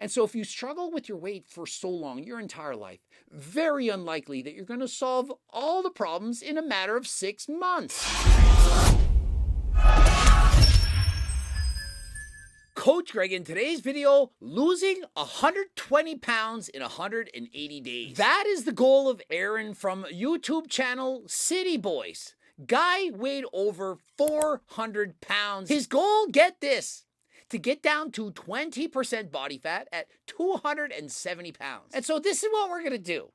And so if you struggle with your weight for so long, your entire life, very unlikely that you're going to solve all the problems in a matter of 6 months. Coach Greg in today's video, losing 120 pounds in 180 days. That is the goal of Aaron from YouTube channel City Boys. Guy weighed over 400 pounds. His goal, get this, to get down to 20% body fat at 270 pounds. And so this is what we're going to do.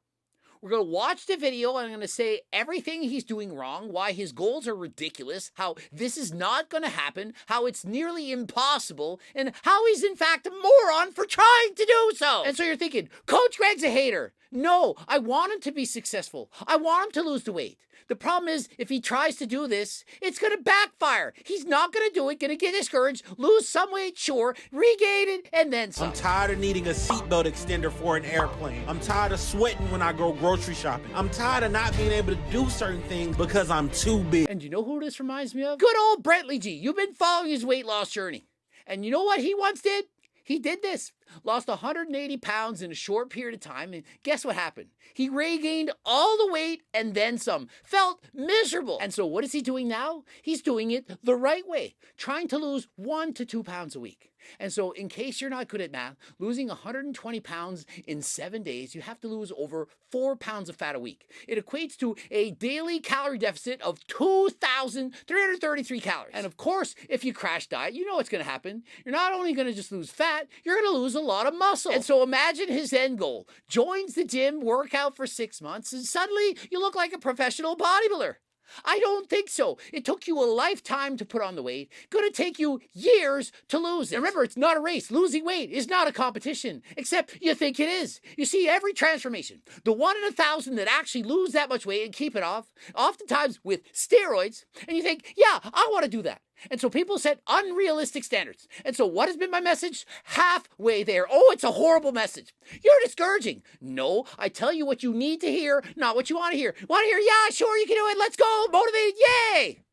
We're going to watch the video and I'm going to say everything he's doing wrong, why his goals are ridiculous, how this is not going to happen, how it's nearly impossible, and how he's in fact a moron for trying to do so. And so you're thinking, Coach Greg's a hater. No, I want him to be successful. I want him to lose the weight. The problem is, if he tries to do this, it's going to backfire. He's not going to do it, going to get discouraged, lose some weight, sure, regain it, and then some. I'm tired of needing a seatbelt extender for an airplane. I'm tired of sweating when I go grocery shopping. I'm tired of not being able to do certain things because I'm too big. And you know who this reminds me of? Good old Brentley G. You've been following his weight loss journey. And you know what he once did? He did this, lost 180 pounds in a short period of time, and guess what happened? He regained all the weight and then some, felt miserable. And so what is he doing now? He's doing it the right way, trying to lose 1 to 2 pounds a week. And so in case you're not good at math, losing 120 pounds in 7 days, you have to lose over 4 pounds of fat a week. It equates to a daily calorie deficit of 2,333 calories. And of course, if you crash diet, you know what's going to happen. You're not only going to just lose fat, you're going to lose a lot of muscle. And so imagine his end goal. Joins the gym, workout for 6 months, and suddenly you look like a professional bodybuilder. I don't think so. It took you a lifetime to put on the weight. Going to take you years to lose it. And remember, it's not a race. Losing weight is not a competition, except you think it is. You see, every transformation, the 1 in 1,000 that actually lose that much weight and keep it off, oftentimes with steroids, and you think, yeah, I want to do that. And so people set unrealistic standards. And so what has been my message? Halfway there. Oh, it's a horrible message. You're discouraging. No, I tell you what you need to hear, not what you want to hear. Want to hear, yeah, sure, you can do it. Let's go. Motivated. Yay.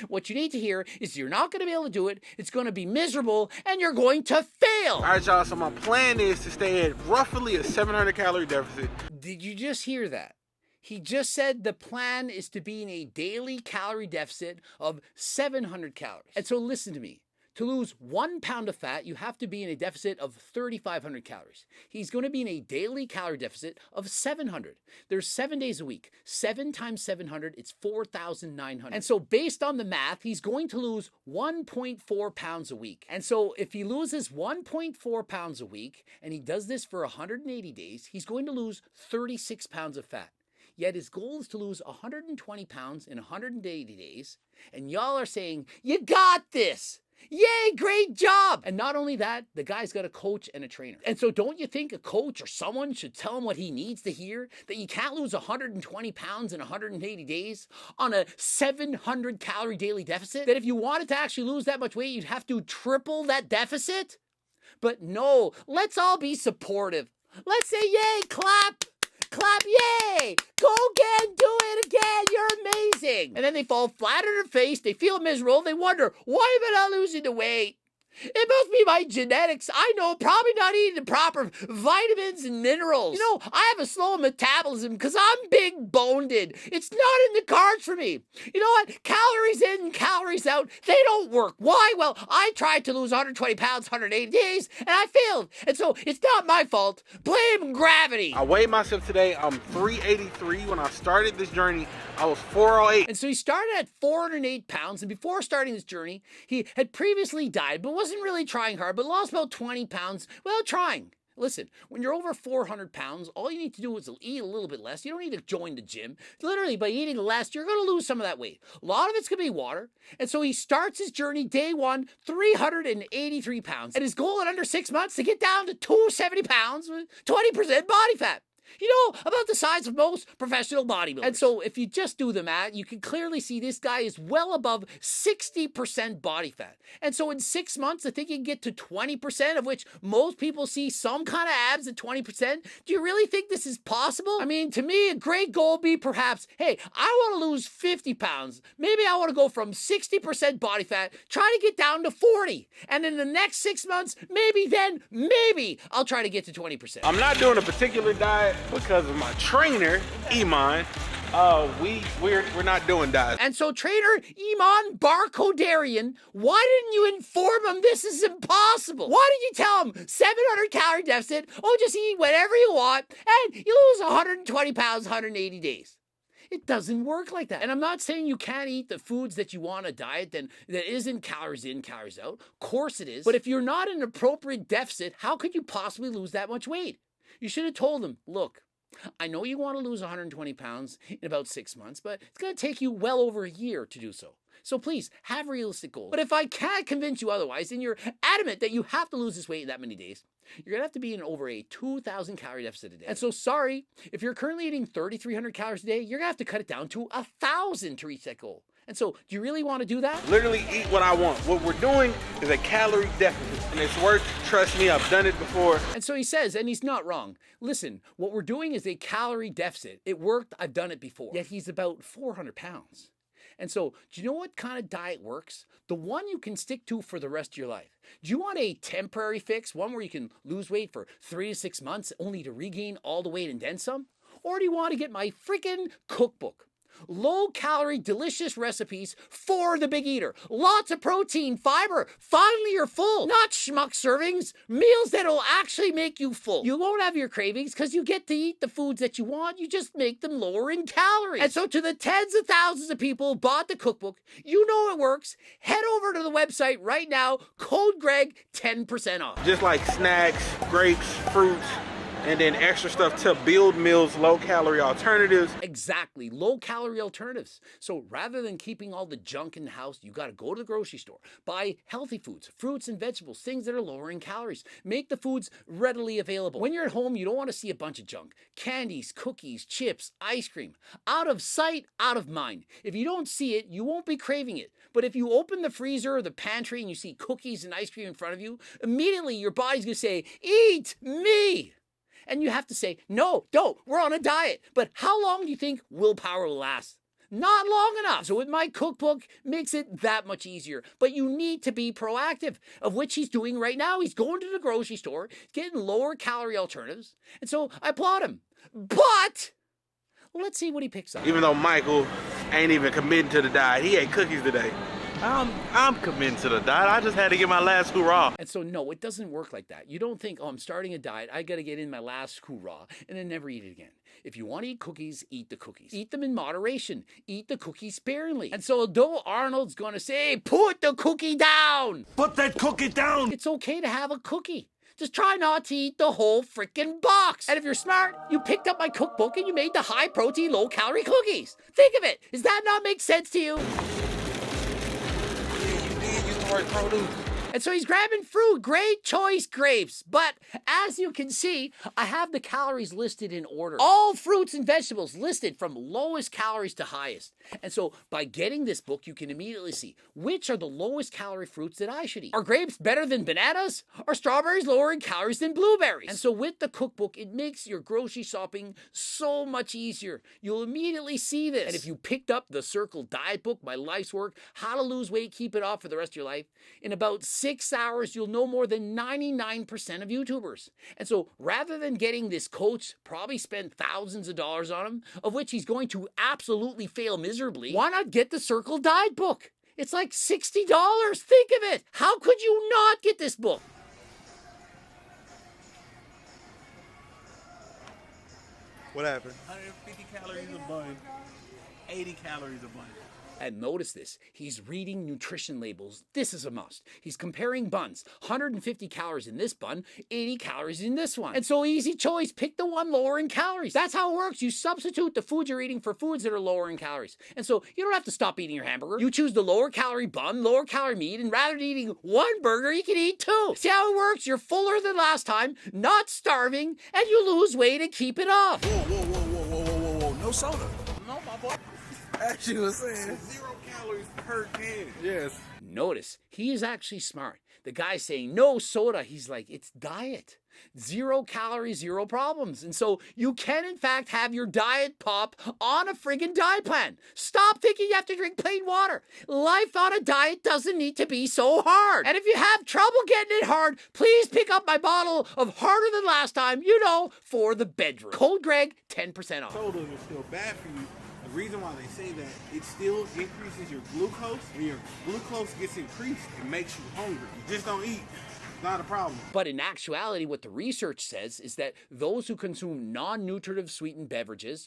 What you need to hear is you're not going to be able to do it. It's going to be miserable and you're going to fail. All right, y'all. So my plan is to stay at roughly a 700 calorie deficit. Did you just hear that? He just said the plan is to be in a daily calorie deficit of 700 calories. And so listen to me. To lose 1 pound of fat, you have to be in a deficit of 3,500 calories. He's going to be in a daily calorie deficit of 700. There's 7 days a week. 7 times 700, it's 4,900. And so based on the math, he's going to lose 1.4 pounds a week. And so if he loses 1.4 pounds a week, and he does this for 180 days, he's going to lose 36 pounds of fat. Yet his goal is to lose 120 pounds in 180 days. And y'all are saying, you got this. Yay, great job. And not only that, the guy's got a coach and a trainer. And so don't you think a coach or someone should tell him what he needs to hear? That you can't lose 120 pounds in 180 days on a 700 calorie daily deficit? That if you wanted to actually lose that much weight, you'd have to triple that deficit? But no, let's all be supportive. Let's say yay, clap. Clap, yay! Go again, do it again, you're amazing! And then they fall flat on their face, they feel miserable, they wonder, why am I not losing the weight? It must be my genetics. I know, probably not eating the proper vitamins and minerals. You know, I have a slow metabolism because I'm big boned. It's not in the cards for me. You know what? Calories in, calories out, they don't work. Why? Well, I tried to lose 120 pounds, 180 days, and I failed. And so it's not my fault. Blame gravity. I weighed myself today. I'm 383. When I started this journey, I was 408. And so he started at 408 pounds, and before starting this journey, he had previously dieted, but wasn't really trying hard, but lost about 20 pounds while trying. Listen, when you're over 400 pounds, all you need to do is eat a little bit less. You don't need to join the gym. Literally, by eating less, you're going to lose some of that weight. A lot of it's going to be water. And so he starts his journey day one, 383 pounds. And his goal in under 6 months to get down to 270 pounds with 20% body fat. You know, about the size of most professional bodybuilders. And so if you just do the math, you can clearly see this guy is well above 60% body fat. And so in 6 months, I think he can get to 20%, of which most people see some kind of abs at 20%. Do you really think this is possible? I mean, to me, a great goal would be perhaps, hey, I want to lose 50 pounds. Maybe I want to go from 60% body fat, try to get down to 40. And in the next 6 months, maybe I'll try to get to 20%. I'm not doing a particular diet because of my trainer, Iman. We're not doing diets. And so trainer Iman Barcodarian, why didn't you inform him this is impossible? Why did you tell him 700 calorie deficit, just eat whatever you want, and you lose 120 pounds, 180 days? It doesn't work like that. And I'm not saying you can't eat the foods that you want a diet that isn't calories in, calories out. Of course it is. But if you're not in an appropriate deficit, how could you possibly lose that much weight? You should have told him, look, I know you want to lose 120 pounds in about 6 months, but it's going to take you well over a year to do so. So please, have realistic goals. But if I can't convince you otherwise, and you're adamant that you have to lose this weight in that many days, you're going to have to be in over a 2,000 calorie deficit a day. And so sorry, if you're currently eating 3,300 calories a day, you're going to have to cut it down to 1,000 to reach that goal. And so, do you really want to do that? Literally eat what I want. What we're doing is a calorie deficit, and it's worked. Trust me, I've done it before. And so he says, and he's not wrong. Listen, what we're doing is a calorie deficit. It worked. I've done it before. Yet he's about 400 pounds. And so, do you know what kind of diet works? The one you can stick to for the rest of your life. Do you want a temporary fix, one where you can lose weight for 3 to 6 months only to regain all the weight and then some? Or do you want to get my freaking cookbook? Low-calorie, delicious recipes for the big eater. Lots of protein, fiber. Finally, you're full. Not schmuck servings. Meals that'll actually make you full. You won't have your cravings because you get to eat the foods that you want. You just make them lower in calories. And so to the tens of thousands of people who bought the cookbook, you know it works. Head over to the website right now. Code Greg, 10% off. Just like snacks, grapes, fruits, and then extra stuff to build meals, low-calorie alternatives. Exactly, low-calorie alternatives. So rather than keeping all the junk in the house, you got to go to the grocery store, buy healthy foods, fruits and vegetables, things that are lower in calories. Make the foods readily available. When you're at home, you don't want to see a bunch of junk. Candies, cookies, chips, ice cream. Out of sight, out of mind. If you don't see it, you won't be craving it. But if you open the freezer or the pantry and you see cookies and ice cream in front of you, immediately your body's going to say, eat me. And you have to say, no, don't, we're on a diet. But how long do you think willpower will last? Not long enough. So with my cookbook, makes it that much easier. But you need to be proactive, of which he's doing right now. He's going to the grocery store, getting lower calorie alternatives. And so I applaud him. But let's see what he picks up. Even though Michael ain't even committing to the diet, he ate cookies today. I'm committed to the diet. I just had to get my last hoorah. And so, no, it doesn't work like that. You don't think, I'm starting a diet. I got to get in my last hoorah and then never eat it again. If you want to eat cookies, eat the cookies. Eat them in moderation. Eat the cookies sparingly. And so, though Arnold's going to say, put the cookie down. Put that cookie down. It's okay to have a cookie. Just try not to eat the whole freaking box. And if you're smart, you picked up my cookbook and you made the high-protein, low-calorie cookies. Think of it. Does that not make sense to you? Produce. And so he's grabbing fruit, great choice grapes. But as you can see, I have the calories listed in order. All fruits and vegetables listed from lowest calories to highest. And so by getting this book, you can immediately see which are the lowest calorie fruits that I should eat. Are grapes better than bananas? Are strawberries lower in calories than blueberries? And so with the cookbook, it makes your grocery shopping so much easier. You'll immediately see this. And if you picked up the Circle Diet book, My Life's Work, How to Lose Weight, Keep It Off for the Rest of your life, in about 6 hours, you'll know more than 99% of YouTubers. And so rather than getting this coach, probably spend thousands of dollars on him, of which he's going to absolutely fail miserably, why not get the Circle Diet book? It's like $60. Think of it. How could you not get this book? What happened? 150 calories a bun, 80 calories a bun. And notice this, he's reading nutrition labels. This is a must. He's comparing buns. 150 calories in this bun, 80 calories in this one. And so easy choice, pick the one lower in calories. That's how it works. You substitute the foods you're eating for foods that are lower in calories. And so you don't have to stop eating your hamburger. You choose the lower calorie bun, lower calorie meat, and rather than eating one burger, you can eat two. See how it works? You're fuller than last time, not starving, and you lose weight and keep it off. Whoa. No soda. No, my boy. As you were saying. 0 calories per can. Yes. Notice, he is actually smart. The guy's saying no soda. He's like, it's diet. 0 calories, 0 problems. And so you can, in fact, have your diet pop on a friggin' diet plan. Stop thinking you have to drink plain water. Life on a diet doesn't need to be so hard. And if you have trouble getting it hard, please pick up my bottle of Harder Than Last Time, for the bedroom. Code Greg, 10% off. Sodas are still bad for you. The reason why they say that, it still increases your glucose. When your glucose gets increased, it makes you hungry. You just don't eat. It's not a problem. But in actuality, what the research says is that those who consume non-nutritive sweetened beverages,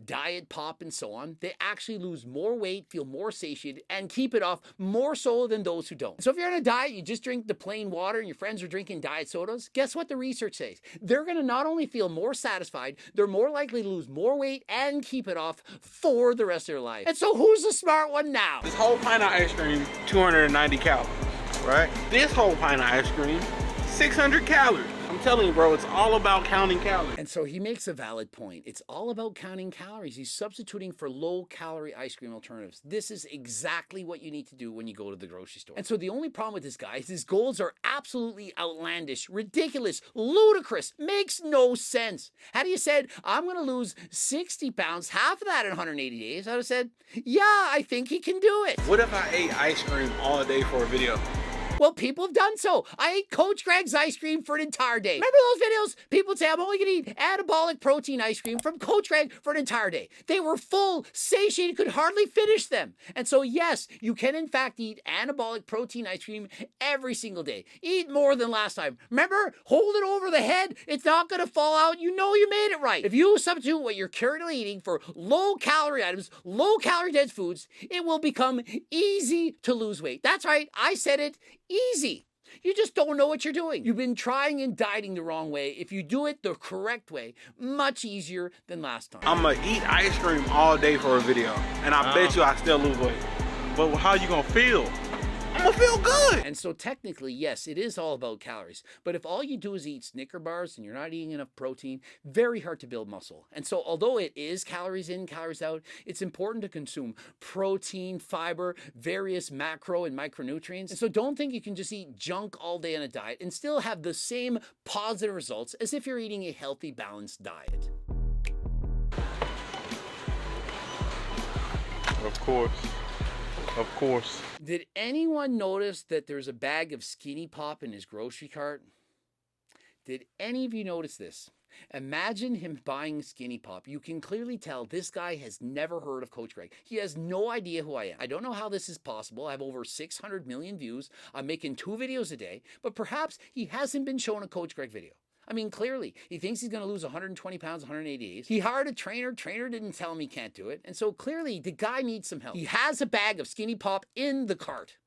diet pop and so on, they actually lose more weight, feel more satiated, and keep it off more so than those who don't. So if you're on a diet, you just drink the plain water and your friends are drinking diet sodas, guess what the research says? They're going to not only feel more satisfied, they're more likely to lose more weight and keep it off for the rest of their life. And so who's the smart one now? This whole pint of ice cream, 290 calories, right? This whole pint of ice cream, 600 calories. I'm telling you, bro, it's all about counting calories. And so he makes a valid point. It's all about counting calories. He's substituting for low-calorie ice cream alternatives. This is exactly what you need to do when you go to the grocery store. And so the only problem with this guy is his goals are absolutely outlandish, ridiculous, ludicrous, makes no sense. Had he said, I'm going to lose 60 pounds, half of that in 180 days, I would have said, yeah, I think he can do it. What if I ate ice cream all day for a video? Well, people have done so. I ate Coach Greg's ice cream for an entire day. Remember those videos? People would say, I'm only going to eat anabolic protein ice cream from Coach Greg for an entire day. They were full, satiated, could hardly finish them. And so, yes, you can in fact eat anabolic protein ice cream every single day. Eat more than last time. Remember, hold it over the head. It's not going to fall out. You know you made it right. If you substitute what you're currently eating for low-calorie items, low-calorie dense foods, it will become easy to lose weight. That's right. I said it. Easy. You just don't know what you're doing. You've been trying and dieting the wrong way. If you do it the correct way, much easier than last time. I'm gonna eat ice cream all day for a video, and I bet you I still lose weight. But how you gonna feel? I'm gonna feel good. And so technically, yes, it is all about calories. But if all you do is eat Snicker bars and you're not eating enough protein, very hard to build muscle. And so although it is calories in, calories out, it's important to consume protein, fiber, various macro and micronutrients. And so don't think you can just eat junk all day on a diet and still have the same positive results as if you're eating a healthy, balanced diet. Of course. Of course. Did anyone notice that there's a bag of Skinny Pop in his grocery cart? Did any of you notice this? Imagine him buying Skinny Pop. You can clearly tell this guy has never heard of Coach Greg. He has no idea who I am. I don't know how this is possible. I have over 600 million views. I'm making 2 videos a day, but perhaps he hasn't been shown a Coach Greg video. I mean, clearly, he thinks he's going to lose 120 pounds, 180 days. He hired a trainer. Trainer didn't tell him he can't do it. And so clearly, the guy needs some help. He has a bag of Skinny Pop in the cart.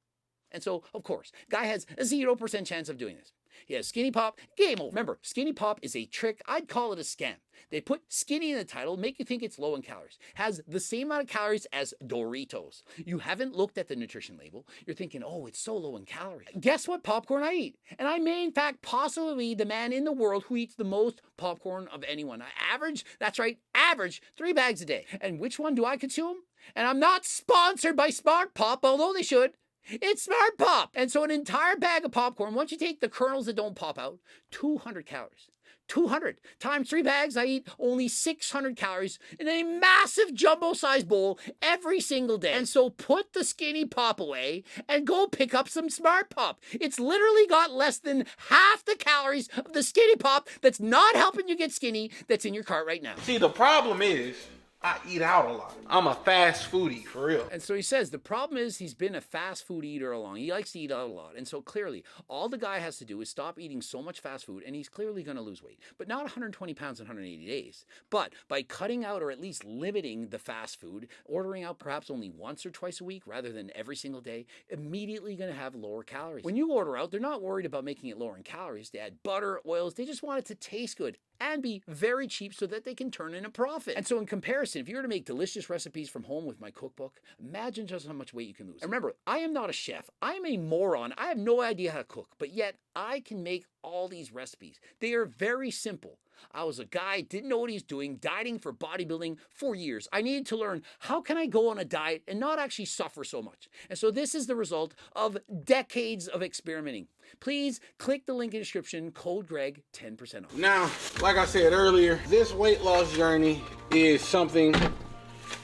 And so, of course, guy has a 0% chance of doing this. He has Skinny Pop, game over. Remember, Skinny Pop is a trick. I'd call it a scam. They put skinny in the title, make you think it's low in calories. Has the same amount of calories as Doritos. You haven't looked at the nutrition label. You're thinking, oh, it's so low in calories. Guess what popcorn I eat? And I may, in fact, possibly be the man in the world who eats the most popcorn of anyone. I average, that's right, average 3 bags a day. And which one do I consume? And I'm not sponsored by Smart Pop, although they should. It's Smart Pop. And so an entire bag of popcorn, once you take the kernels that don't pop out, 200 calories. 200 times 3 bags, I eat only 600 calories in a massive jumbo-sized bowl every single day. And so put the Skinny Pop away and go pick up some Smart Pop. It's literally got less than half the calories of the Skinny Pop that's not helping you get skinny that's in your cart right now. See, the problem is, I eat out a lot. I'm a fast foodie, for real. And so he says the problem is he's been a fast food eater all along. He likes to eat out a lot. And so clearly, all the guy has to do is stop eating so much fast food, and he's clearly going to lose weight. But not 120 pounds in 180 days. But by cutting out or at least limiting the fast food, ordering out perhaps only once or twice a week rather than every single day, immediately going to have lower calories. When you order out, they're not worried about making it lower in calories. They add butter, oils. They just want it to taste good and be very cheap so that they can turn in a profit. And so in comparison, if you were to make delicious recipes from home with my cookbook, imagine just how much weight you can lose. And remember, I am not a chef. I am a moron. I have no idea how to cook, but yet I can make all these recipes. They are very simple. I was a guy, didn't know what he was doing, dieting for bodybuilding for years. I needed to learn, how can I go on a diet and not actually suffer so much? And so this is the result of decades of experimenting. Please click the link in the description, code Greg, 10% off. Now, like I said earlier, this weight loss journey is something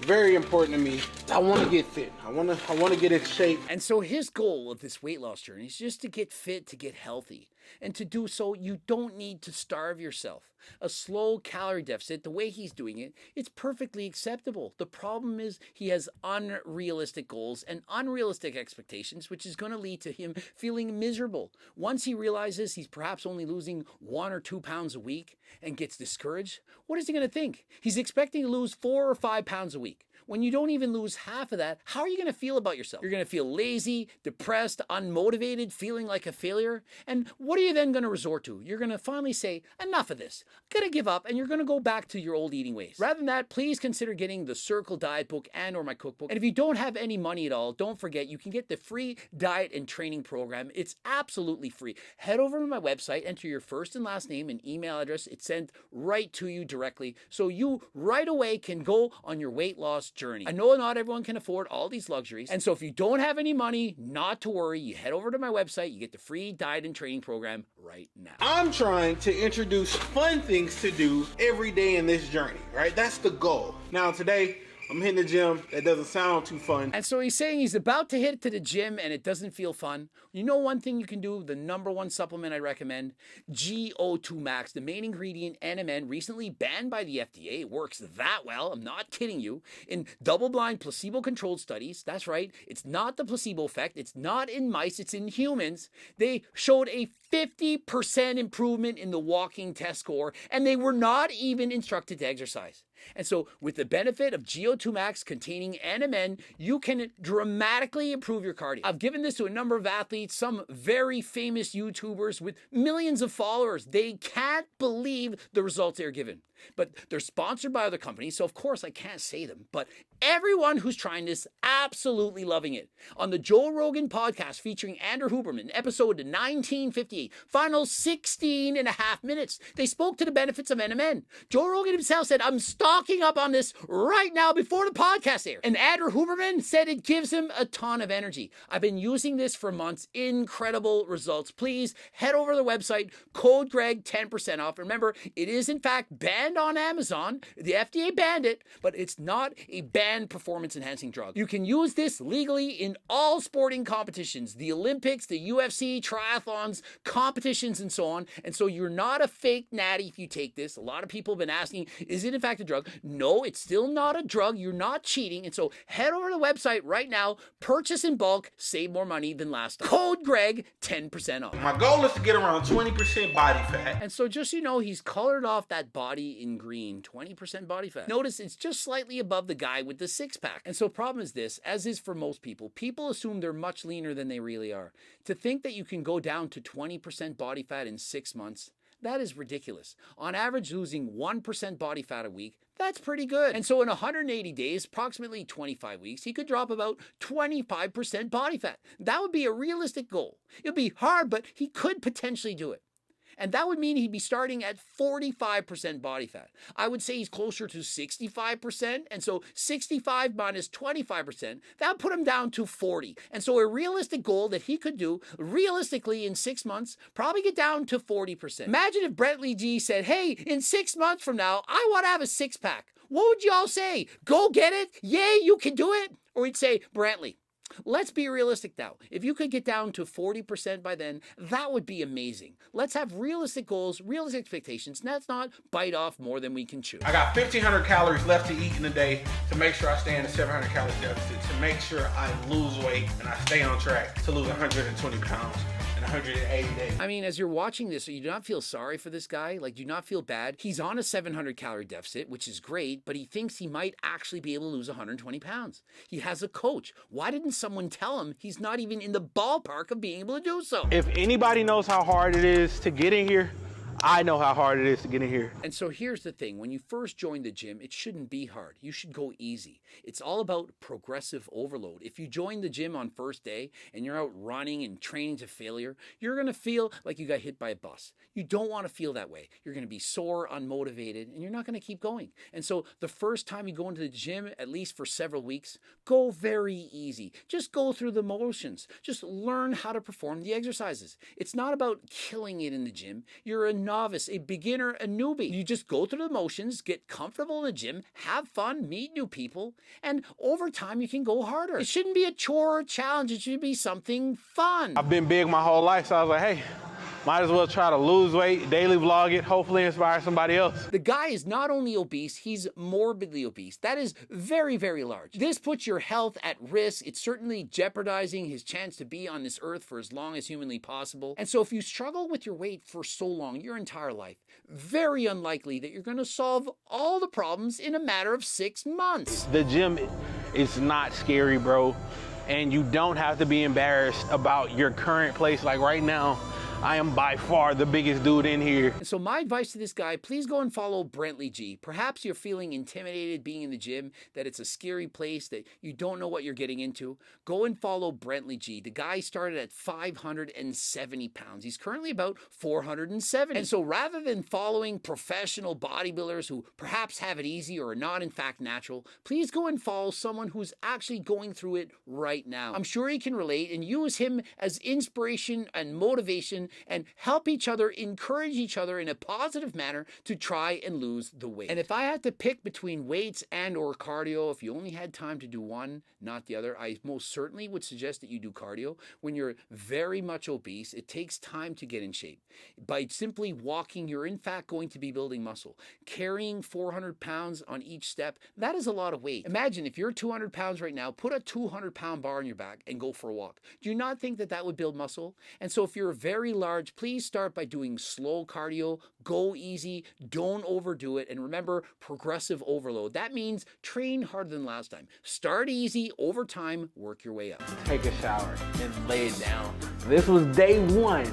very important to me. I want to get fit. I want to get in shape. And so his goal of this weight loss journey is just to get fit, to get healthy. And to do so, you don't need to starve yourself. A slow calorie deficit, the way he's doing it, it's perfectly acceptable. The problem is he has unrealistic goals and unrealistic expectations, which is going to lead to him feeling miserable. Once he realizes he's perhaps only losing 1 or 2 pounds a week and gets discouraged, what is he going to think? He's expecting to lose 4 or 5 pounds a week. When you don't even lose half of that, how are you going to feel about yourself? You're going to feel lazy, depressed, unmotivated, feeling like a failure. And what are you then going to resort to? You're going to finally say, enough of this. I'm going to give up, and you're going to go back to your old eating ways. Rather than that, please consider getting the Circle Diet book and or my cookbook. And if you don't have any money at all, don't forget you can get the free diet and training program. It's absolutely free. Head over to my website, enter your first and last name and email address. It's sent right to you directly, so you right away can go on your weight loss journey. I know not everyone can afford all these luxuries, and so if you don't have any money, not to worry. You head over to my website, you get the free diet and training program right now. I'm trying to introduce fun things to do every day in this journey, right? That's the goal. Now today, I'm hitting the gym. That doesn't sound too fun. And so he's saying he's about to hit to the gym and it doesn't feel fun. You know one thing you can do, the #1 supplement I recommend, GO2 Max, the main ingredient, NMN, recently banned by the FDA. It works that well, I'm not kidding you. In double-blind, placebo-controlled studies, that's right, it's not the placebo effect, it's not in mice, it's in humans. They showed a 50% improvement in the walking test score, and they were not even instructed to exercise. And so with the benefit of GO2 Max containing NMN, you can dramatically improve your cardio. I've given this to a number of athletes, some very famous YouTubers with millions of followers. They can't believe the results they're given. But they're sponsored by other companies, so of course I can't say them. But everyone who's trying this, absolutely loving it. On the Joe Rogan podcast featuring Andrew Huberman, episode 1958, final 16 and a half minutes, they spoke to the benefits of NMN. Joe Rogan himself said, I'm stocking up on this right now before the podcast airs. And Andrew Huberman said it gives him a ton of energy. I've been using this for months. Incredible results. Please head over to the website, code Greg, 10% off. Remember, it is in fact banned on Amazon. The FDA banned it, but it's not a banned performance-enhancing drug. You can use this legally in all sporting competitions, the Olympics, the UFC, triathlons, competitions, and so on. And so you're not a fake natty if you take this. A lot of people have been asking, is it in fact a drug? No, it's still not a drug. You're not cheating. And so head over to the website right now, purchase in bulk, save more money than last time. Code Greg, 10% off. My goal is to get around 20% body fat. And so just so you know, he's colored off that body in green, 20% body fat. Notice it's just slightly above the guy with the six-pack. And so problem is this, as is for most people, people assume they're much leaner than they really are. To think that you can go down to 20% body fat in 6 months, that is ridiculous. On average, losing 1% body fat a week, that's pretty good. And so in 180 days, approximately 25 weeks, he could drop about 25% body fat. That would be a realistic goal. It would be hard, but he could potentially do it. And that would mean he'd be starting at 45% body fat. I would say he's closer to 65%. And so 65 minus 25%, that would put him down to 40. And so a realistic goal that he could do realistically in 6 months, probably get down to 40%. Imagine if Brentley G said, hey, in 6 months from now, I want to have a six-pack. What would y'all say? Go get it? Yay, you can do it? Or he'd say, Brantley, let's be realistic now. If you could get down to 40% by then, that would be amazing. Let's have realistic goals, realistic expectations, and that's not bite off more than we can chew. I got 1,500 calories left to eat in a day to make sure I stay in a 700 calorie deficit, to make sure I lose weight and I stay on track to lose 120 pounds in 180 days. I mean, as you're watching this, you do not feel sorry for this guy? Like, do not feel bad? He's on a 700 calorie deficit, which is great, but he thinks he might actually be able to lose 120 pounds. He has a coach. Why didn't someone tell him he's not even in the ballpark of being able to do so? If anybody knows how hard it is to get in here, I know how hard it is to get in here. And so here's the thing. When you first join the gym, it shouldn't be hard. You should go easy. It's all about progressive overload. If you join the gym on first day and you're out running and training to failure, you're going to feel like you got hit by a bus. You don't want to feel that way. You're going to be sore, unmotivated, and you're not going to keep going. And so the first time you go into the gym, at least for several weeks, go very easy. Just go through the motions. Just learn how to perform the exercises. It's not about killing it in the gym. You're a novice, a beginner, a newbie. You just go through the motions, get comfortable in the gym, have fun, meet new people, and over time you can go harder. It shouldn't be a chore or a challenge. It should be something fun. I've been big my whole life, so I was like, hey, might as well try to lose weight, daily vlog it, hopefully inspire somebody else. The guy is not only obese, he's morbidly obese. That is very, very large. This puts your health at risk. It's certainly jeopardizing his chance to be on this earth for as long as humanly possible. And so if you struggle with your weight for so long, your entire life, very unlikely that you're going to solve all the problems in a matter of 6 months. The gym is not scary, bro. And you don't have to be embarrassed about your current place. Like right now, I am by far the biggest dude in here. And so my advice to this guy, please go and follow Brentley G. Perhaps you're feeling intimidated being in the gym, that it's a scary place, that you don't know what you're getting into. Go and follow Brentley G. The guy started at 570 pounds. He's currently about 470. And so rather than following professional bodybuilders who perhaps have it easy or are not in fact natural, please go and follow someone who's actually going through it right now. I'm sure he can relate, and use him as inspiration and motivation, and help each other, encourage each other in a positive manner to try and lose the weight. And if I had to pick between weights and or cardio, if you only had time to do one, not the other, I most certainly would suggest that you do cardio. When you're very much obese, it takes time to get in shape. By simply walking, you're in fact going to be building muscle. Carrying 400 pounds on each step, that is a lot of weight. Imagine if you're 200 pounds right now, put a 200-pound bar on your back and go for a walk. Do you not think that that would build muscle? And so if you're very large, please start by doing slow cardio, go easy, don't overdo it, and remember, progressive overload. That means train harder than last time. Start easy, over time, work your way up. Take a shower and lay it down. This was day one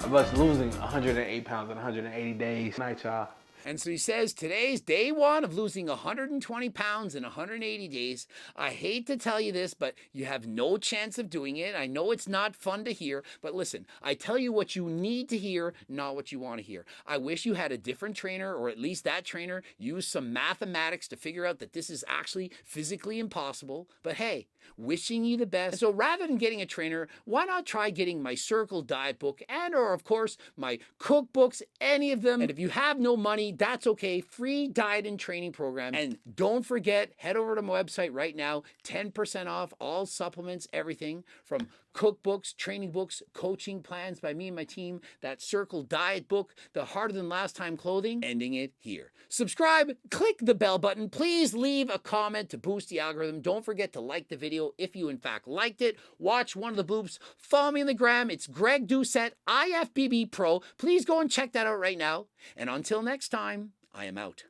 of us losing 108 pounds in 180 days. Night, y'all. And so he says, today's day one of losing 120 pounds in 180 days. I hate to tell you this, but you have no chance of doing it. I know it's not fun to hear, but listen, I tell you what you need to hear, not what you want to hear. I wish you had a different trainer, or at least that trainer used some mathematics to figure out that this is actually physically impossible. But hey, wishing you the best. So rather than getting a trainer, why not try getting my Circle diet book and or of course my cookbooks, any of them. And if you have no money, that's okay. Free diet and training program. And don't forget, head over to my website right now, 10% off all supplements, everything from cookbooks, training books, coaching plans by me and my team, that Circle diet book, the harder than last time clothing, ending it here. Subscribe, click the bell button, please leave a comment to boost the algorithm. Don't forget to like the video if you in fact liked it. Watch one of the bloops, follow me on the gram, it's Greg Doucette, IFBB Pro. Please go and check that out right now. And until next time, I am out.